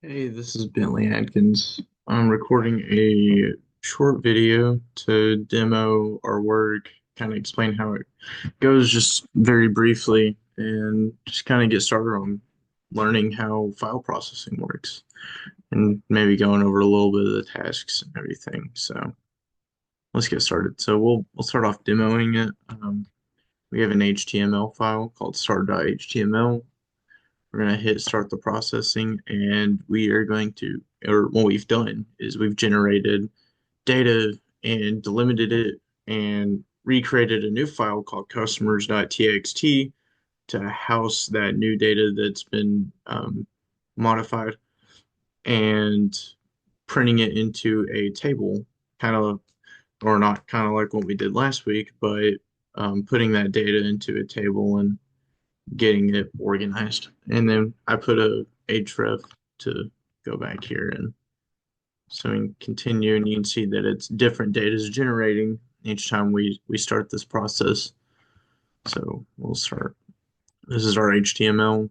Hey, this is Bentley Atkins. I'm recording a short video to demo our work, kind of explain how it goes just very briefly, and just kind of get started on learning how file processing works, and maybe going over a little bit of the tasks and everything. So let's get started. So we'll start off demoing it. We have an HTML file called start.html. We're going to hit start the processing, and we are going to, or what we've done is we've generated data and delimited it and recreated a new file called customers.txt to house that new data that's been modified and printing it into a table, kind of, or not kind of like what we did last week, but putting that data into a table and getting it organized. And then I put a href to go back here, and so we can continue, and you can see that it's different data is generating each time we start this process. So we'll start. This is our HTML.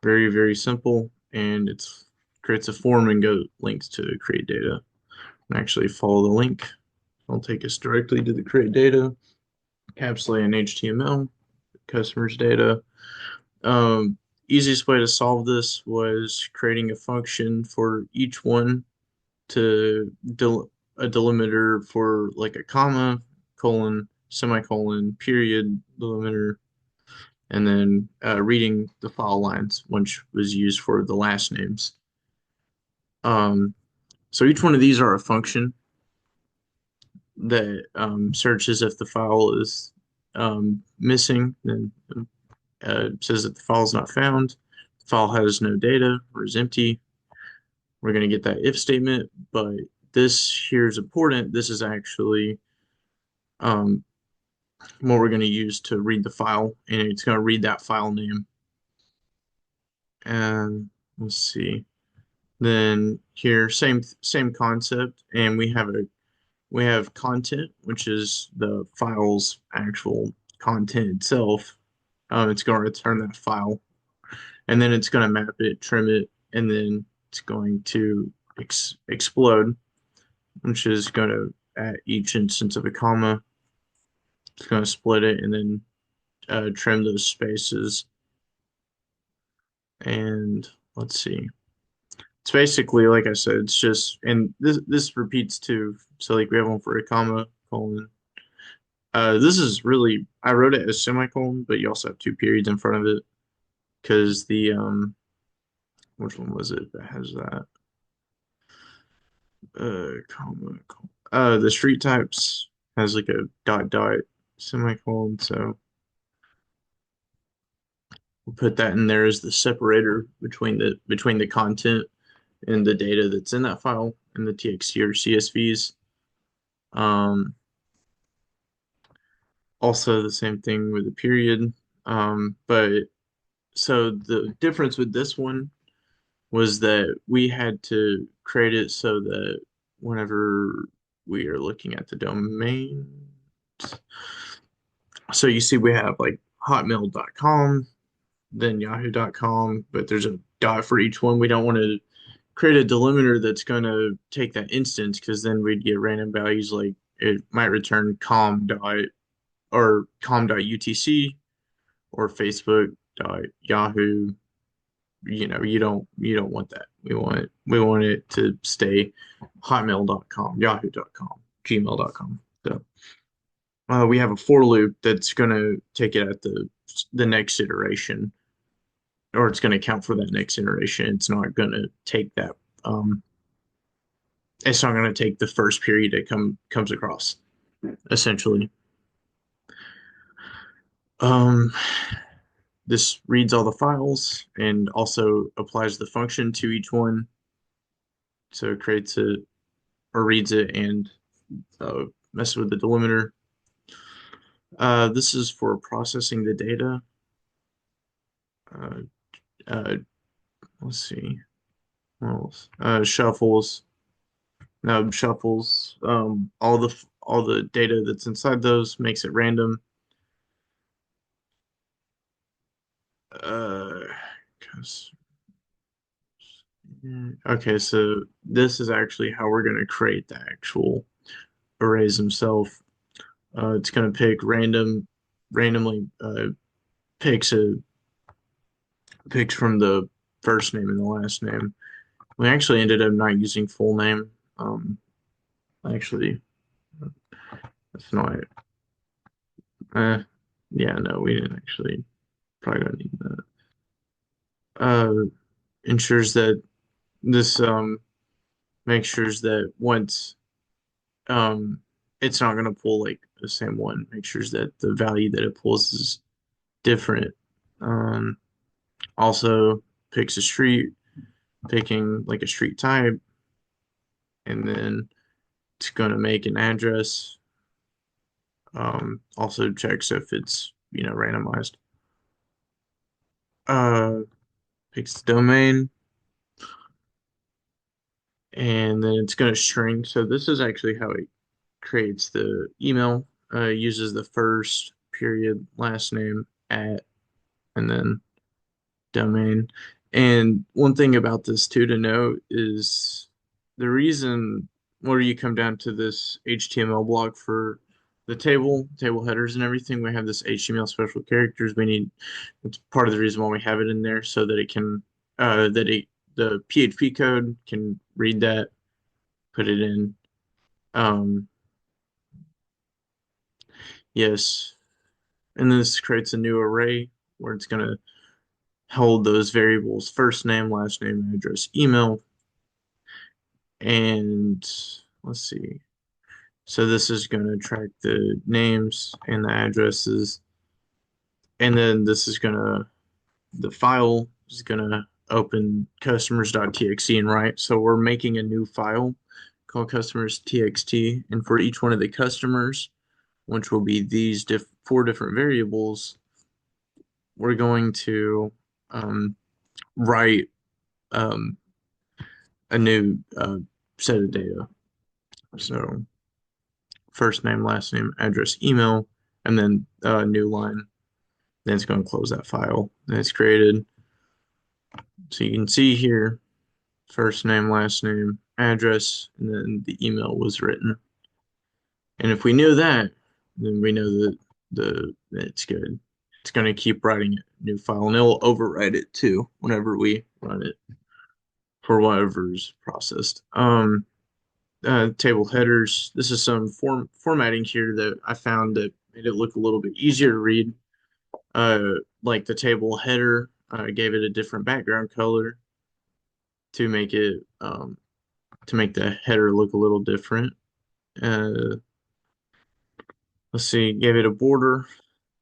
Very, very simple, and it's creates a form and go links to create data. And actually follow the link. It'll take us directly to the create data, encapsulate in HTML, customers data. Easiest way to solve this was creating a function for each one to a delimiter for like a comma, colon, semicolon, period delimiter, and then reading the file lines, which was used for the last names. Um, so each one of these are a function that searches if the file is missing, then says that the file is not found, the file has no data or is empty. We're going to get that if statement, but this here is important. This is actually um, what we're going to use to read the file, and it's going to read that file name. And let's see. Then here, same concept, and we have content, which is the file's actual content itself. It's going to return that file, and then it's going to map it, trim it, and then it's going to explode, which is going to, at each instance of a comma, it's going to split it and then trim those spaces. And let's see. It's basically, like I said, it's just, and this repeats too. So like we have one for a comma, colon. This is really, I wrote it as semicolon, but you also have two periods in front of it because the, which one was it that has that? Comma, colon. The street types has like a dot dot semicolon. So we'll put that in there as the separator between the content and the data that's in that file in the TXT or CSVs. Um, Also the same thing with the period. But so the difference with this one was that we had to create it so that whenever we are looking at the domain, so you see we have like hotmail.com, then yahoo.com, but there's a dot for each one. We don't want to create a delimiter that's going to take that instance because then we'd get random values like it might return com dot or com.utc or facebook dot yahoo. You don't want that. We want it to stay hotmail.com, yahoo.com, gmail.com. So we have a for loop that's going to take it at the next iteration, or it's going to count for that next iteration. It's not going to take that. Um, it's not going to take the first period it comes across. Essentially, um, this reads all the files and also applies the function to each one. So it creates it or reads it and messes with the delimiter. This is for processing the data. Uh, uh, let's see. What else? Shuffles. No, shuffles. All the data that's inside those makes it random. Uh, Okay, so this is actually how we're going to create the actual arrays themselves. It's going to pick randomly picks a picks from the first name and the last name. We actually ended up not using full name. Actually, that's not. Uh, yeah, no, we didn't actually. Probably don't need that. Uh, ensures that this makes sure that once um it's not going to pull like the same one. Make sure that the value that it pulls is different. Um, also picks a street, picking like a street type, and then it's going to make an address. Also checks if it's randomized. Uh, picks the domain, and then it's going to shrink. So this is actually how it creates the email. Uses the first period, last name, at, and then domain. And one thing about this too to note is the reason where you come down to this HTML block for the table headers and everything, we have this HTML special characters. It's part of the reason why we have it in there so that it can that it the PHP code can read that, put it in. Um, yes, and this creates a new array where it's gonna hold those variables: first name, last name, address, email. And let's see. So this is going to track the names and the addresses. And then the file is going to open customers.txt and write. So we're making a new file called customers.txt. And for each one of the customers, which will be these four different variables, we're going to um, write um, a new set of data. So first name, last name, address, email, and then a new line. Then it's going to close that file. Then it's created. So you can see here, first name, last name, address, and then the email was written. And if we knew that, then we know that it's good. It's going to keep writing a new file, and it'll overwrite it too whenever we run it for whatever's processed. Table headers. This is some formatting here that I found that made it look a little bit easier to read. Like the table header, gave it a different background color to make it to make the header look a little different. Uh, let's see, gave it a border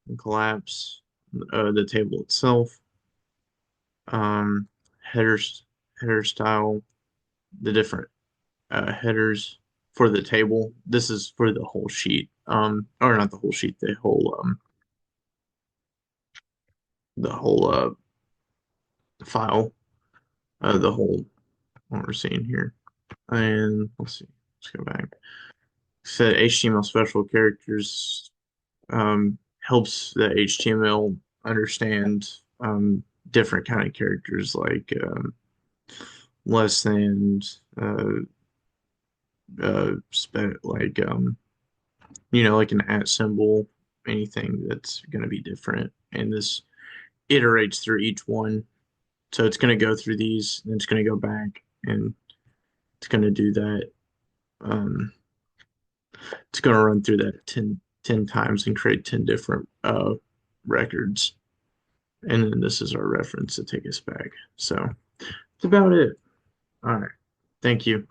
and collapse the table itself. Um, headers header style, the different headers for the table. This is for the whole sheet. Or not the whole sheet, the whole file, the whole what we're seeing here. And let's see, let's go back. Said HTML special characters helps the HTML understand different kind of characters like less than uh, like like an at symbol, anything that's going to be different. And this iterates through each one. So it's going to go through these, and it's going to go back, and it's going to do that. Um, it's going to run through that 10 times and create 10 different records. And then this is our reference to take us back. So that's about it. All right. Thank you.